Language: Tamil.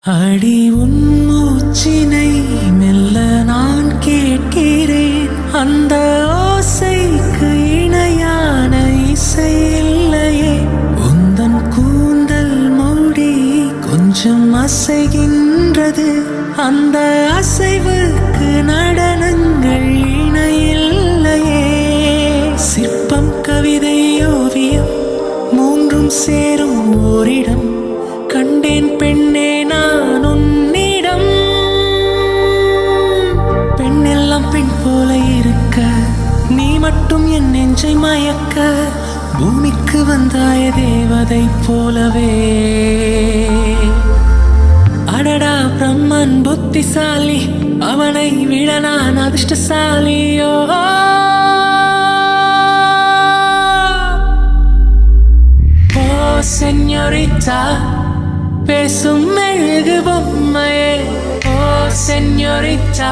அடி உன் மூச்சினை மெல்ல நான் கேட்கிறேன். அந்த ஓசைக்கு இணையான இசை இல்லையே. உந்தன் கூந்தல் மூடி கொஞ்சம் அசைகின்றது. அந்த அசைவுக்கு நடனங்கள் இணையில்லையே. சிற்பம், கவிதை, ஓவியம் மூன்றும் சேரும் ஓரிடம் கண்டேன் பெண்ணே நான் உன்னிடம். பெண்ணெல்லாம் பெண் போல இருக்க, நீ மட்டும் என் நெஞ்சை மயக்க. பூமிக்கு வந்தாய தேவதை போலவே. அடடா பிரம்மன் புத்திசாலி, அவனை விட நான் அதிர்ஷ்டசாலியோ. ஓ செஞோரிட்டா, பேசும் மெழுகு பொம்மையே. ஓ செஞோரிட்டா,